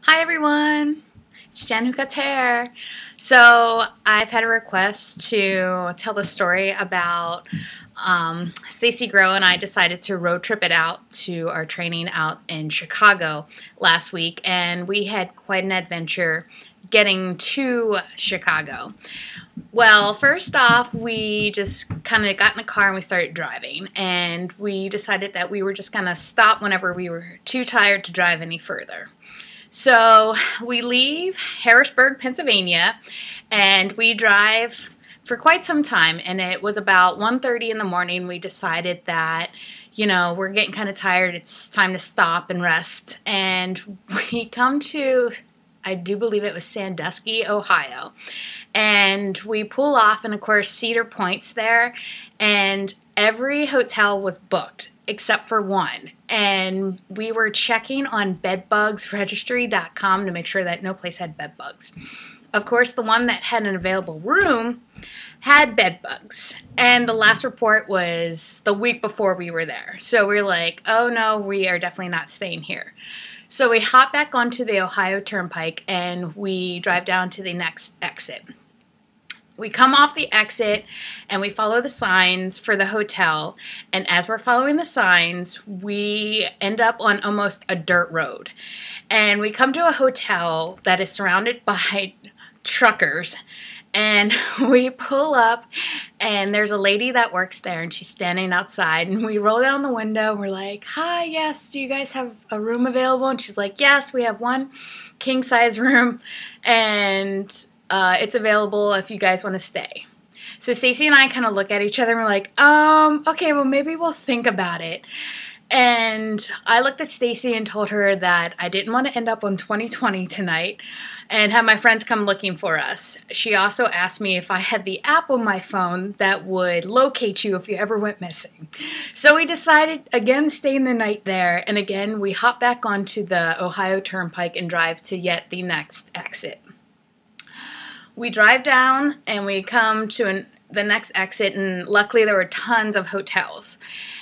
Hi everyone, it's Jen Who Cuts Hair. So I've had a request to tell the story about Stacy Grow and I decided to road trip it out to our training out in Chicago last week, and we had quite an adventure getting to Chicago. Well, first off, we just kind of got in the car and we started driving, and we decided that we were just going to stop whenever we were too tired to drive any further. So we leave Harrisburg, Pennsylvania, and we drive for quite some time, and it was about 1:30 in the morning. We decided that, we're getting kind of tired. It's time to stop and rest, and we come to, I do believe it was Sandusky, Ohio, and we pull off, and of course Cedar Point's there, and every hotel was booked except for one, and we were checking on bedbugsregistry.com to make sure that no place had bed bugs. Of course, the one that had an available room had bed bugs, and the last report was the week before we were there. So we're like, oh no, we are definitely not staying here. So we hop back onto the Ohio Turnpike and we drive down to the next exit. We come off the exit and we follow the signs for the hotel, and as we're following the signs, we end up on almost a dirt road. And we come to a hotel that is surrounded by truckers, and we pull up and there's a lady that works there and she's standing outside, and we roll down the window and we're like, hi, yes, do you guys have a room available? And she's like, yes, we have one king size room, and it's available if you guys want to stay. So Stacy and I kind of look at each other and we're like, okay, well maybe we'll think about it. And I looked at Stacy and told her that I didn't want to end up on 2020 tonight and have my friends come looking for us. She also asked me if I had the app on my phone that would locate you if you ever went missing. So we decided, again, staying the night there, and again, we hop back onto the Ohio Turnpike and drive to yet the next exit. We drive down and we come to the next exit, and luckily there were tons of hotels.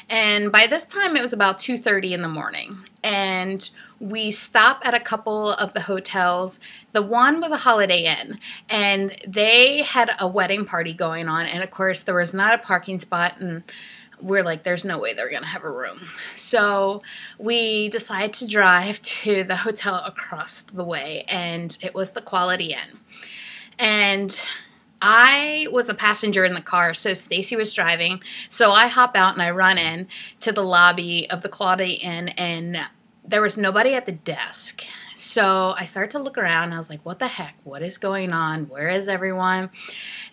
And by this time it was about 2:30 in the morning, and we stop at a couple of the hotels. The one was a Holiday Inn, and they had a wedding party going on, and of course there was not a parking spot, and we're like, there's no way they're gonna have a room. So we decided to drive to the hotel across the way, and it was the Quality Inn. And I was the passenger in the car, so Stacy was driving. So I hop out and I run in to the lobby of the Quality Inn, and there was nobody at the desk. So I started to look around and I was like, what the heck? What is going on? Where is everyone?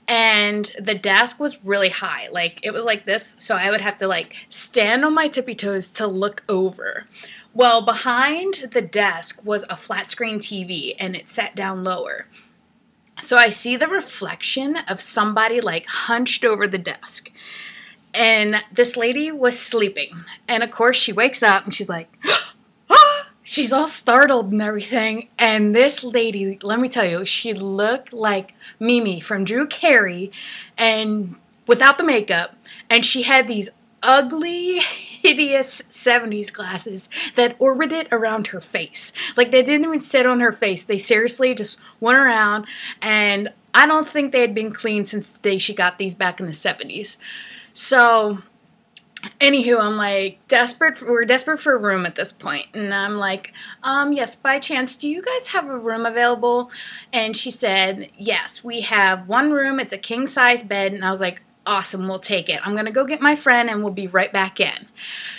And the desk was really high. Like, it was like this, so I would have to like stand on my tippy toes to look over. Well, behind the desk was a flat screen TV, and it sat down lower. So I see the reflection of somebody like hunched over the desk. And this lady was sleeping. And of course she wakes up and she's like, ah! She's all startled and everything. And this lady, let me tell you, she looked like Mimi from Drew Carey, and without the makeup. And she had these ugly, hideous 70s glasses that orbited around her face. Like, they didn't even sit on her face. They seriously just went around, and I don't think they had been cleaned since the day she got these back in the 70s. So, anywho, I'm like, we're desperate for a room at this point. And I'm like, yes, by chance, do you guys have a room available? And she said, yes, we have one room. It's a king-size bed. And I was like, awesome, we'll take it. I'm gonna go get my friend and we'll be right back in.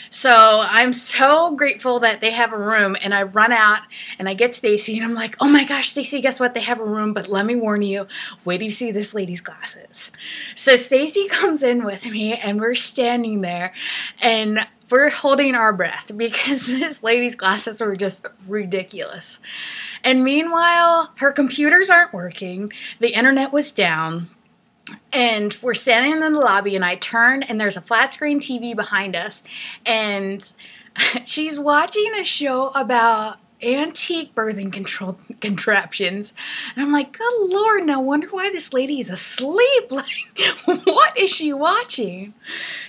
So I'm so grateful that they have a room, and I run out and I get Stacy and I'm like, oh my gosh, Stacy, guess what? They have a room, but let me warn you, wait till you see this lady's glasses. So Stacy comes in with me and we're standing there and we're holding our breath because this lady's glasses were just ridiculous. And meanwhile, her computers aren't working, the internet was down. And we're standing in the lobby, and I turn, and there's a flat screen TV behind us, and she's watching a show about antique birthing control contraptions. And I'm like, good Lord, no wonder why this lady is asleep. Like, what is she watching?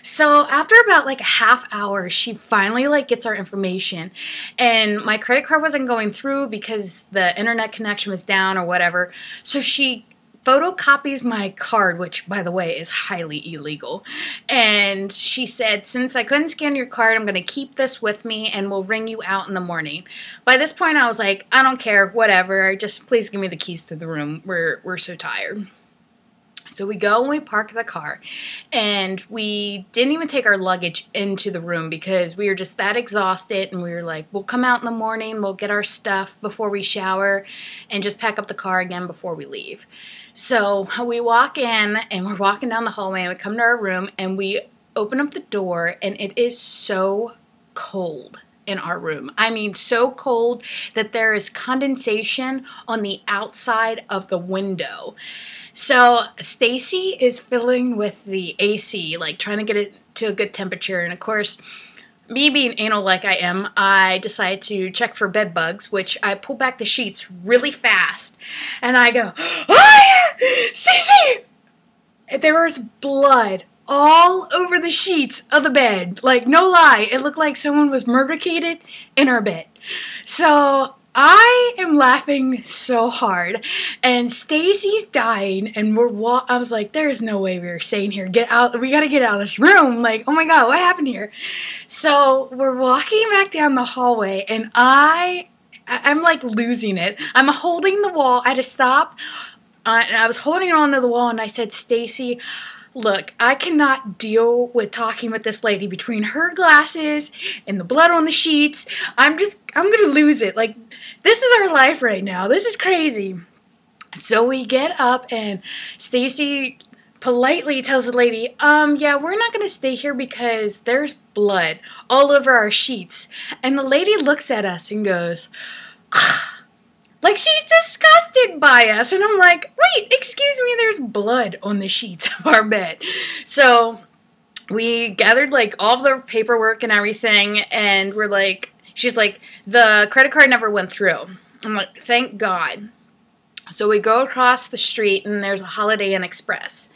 So after about like a half hour, she finally like gets our information. And my credit card wasn't going through because the internet connection was down or whatever. So she photocopies my card, which, by the way, is highly illegal. And she said, since I couldn't scan your card, I'm going to keep this with me and we'll ring you out in the morning. By this point, I was like, I don't care, whatever. Just please give me the keys to the room. We're so tired. So we go and we park the car, and we didn't even take our luggage into the room because we were just that exhausted, and we were like, we'll come out in the morning, we'll get our stuff before we shower, and just pack up the car again before we leave. So we walk in, and we're walking down the hallway, and we come to our room, and we open up the door, and it is so cold in our room. I mean, so cold that there is condensation on the outside of the window. So Stacy is fiddling with the AC, like trying to get it to a good temperature. And of course, me being anal like I am, I decide to check for bed bugs, which I pull back the sheets really fast. And I go, oh yeah, Stacy! There was blood all over the sheets of the bed. Like, no lie, it looked like someone was murdercated in our bed. So I am laughing so hard, and Stacy's dying, and I was like, there's no way we're staying here. Get out. We gotta get out of this room. Like, oh my God, what happened here? So we're walking back down the hallway, and I'm like losing it. I'm holding the wall. I had to stop, and I was holding on to the wall, and I said, Stacy, look, I cannot deal with talking with this lady between her glasses and the blood on the sheets. I'm gonna lose it. Like, this is our life right now. This is crazy. So we get up, and Stacy politely tells the lady, yeah, we're not gonna stay here because there's blood all over our sheets. And the lady looks at us and goes, ah. Like, she's disgusted by us. And I'm like, wait, excuse me, there's blood on the sheets of our bed. So we gathered, like, all of the paperwork and everything, and we're like, she's like, the credit card never went through. I'm like, thank God. So we go across the street, and there's a Holiday Inn Express.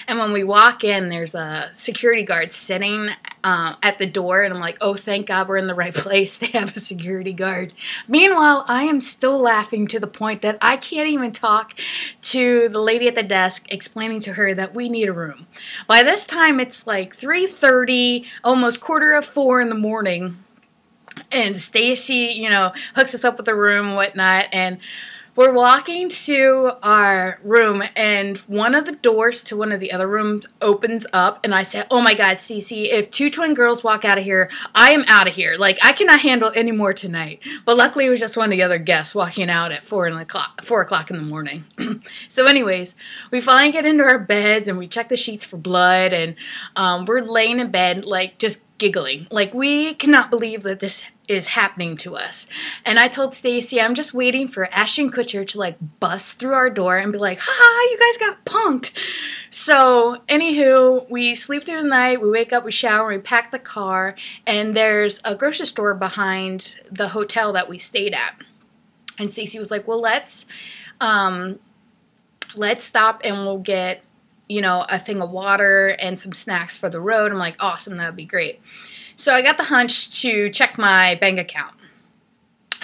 And when we walk in, there's a security guard sitting at the door. And I'm like, oh, thank God we're in the right place. They have a security guard. Meanwhile, I am still laughing to the point that I can't even talk to the lady at the desk explaining to her that we need a room. By this time, it's like 3:30, almost 3:45 in the morning. And Stacy, you know, hooks us up with a room and whatnot. And we're walking to our room, and one of the doors to one of the other rooms opens up, and I said, oh my God, Cece, if 2 twin girls walk out of here, I am out of here. Like, I cannot handle any more tonight. But luckily, it was just one of the other guests walking out at 4 o'clock in the morning. So anyways, we finally get into our beds, and we check the sheets for blood, and we're laying in bed, like, just giggling. Like, we cannot believe that this is happening to us. And I told Stacy, I'm just waiting for Ashton Kutcher to like bust through our door and be like, haha, you guys got punked. So anywho, we sleep through the night, we wake up, we shower, we pack the car, and there's a grocery store behind the hotel that we stayed at. And Stacy was like, well, let's stop and we'll get, you know, a thing of water and some snacks for the road. I'm like, awesome, that would be great. So I got the hunch to check my bank account,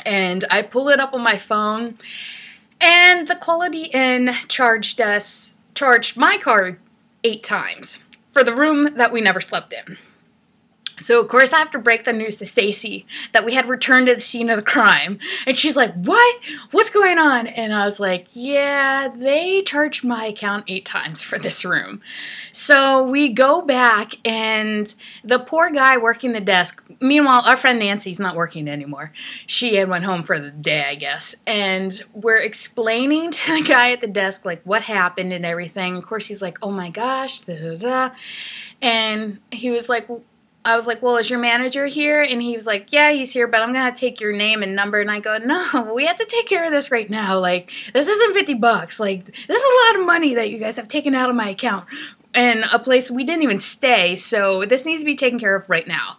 and I pull it up on my phone, and the Quality Inn charged my card 8 times for the room that we never slept in. So, of course, I have to break the news to Stacy that we had returned to the scene of the crime. And she's like, what? What's going on? And I was like, yeah, they charged my account 8 times for this room. So we go back, and the poor guy working the desk, meanwhile, our friend Nancy's not working anymore. She had went home for the day, I guess. And we're explaining to the guy at the desk, like, what happened and everything. Of course, he's like, oh my gosh, da da da. And he was like, I was like, well, is your manager here? And he was like, yeah, he's here, but I'm going to take your name and number. And I go, no, we have to take care of this right now. Like, this isn't $50. Like, this is a lot of money that you guys have taken out of my account. And a place we didn't even stay, so this needs to be taken care of right now.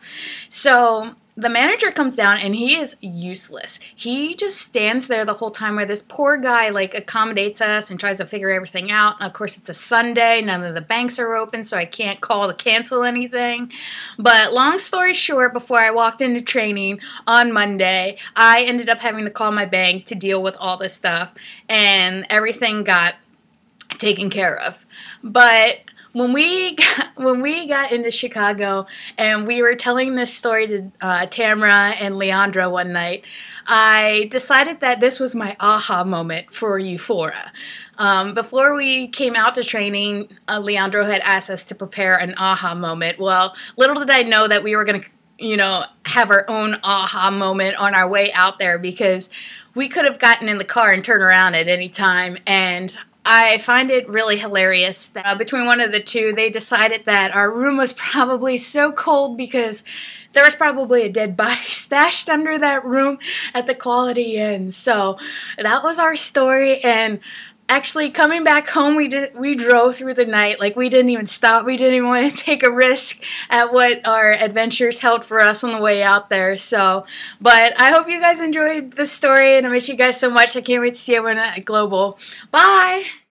So the manager comes down and he is useless. He just stands there the whole time where this poor guy like accommodates us and tries to figure everything out. And of course, it's a Sunday. None of the banks are open, so I can't call to cancel anything. But long story short, before I walked into training on Monday, I ended up having to call my bank to deal with all this stuff, and everything got taken care of. But when we got into Chicago and we were telling this story to Tamara and Leandra one night, I decided that this was my aha moment for Eufora. Before we came out to training, Leandro had asked us to prepare an aha moment. Well, little did I know that we were going to, have our own aha moment on our way out there, because we could have gotten in the car and turned around at any time. And I find it really hilarious that between one of the two, they decided that our room was probably so cold because there was probably a dead body stashed under that room at the Quality Inn. So that was our story. And actually, coming back home, we drove through the night. Like, we didn't even stop. We didn't even want to take a risk at what our adventures held for us on the way out there. So, but I hope you guys enjoyed this story, and I miss you guys so much. I can't wait to see everyone at Global. Bye!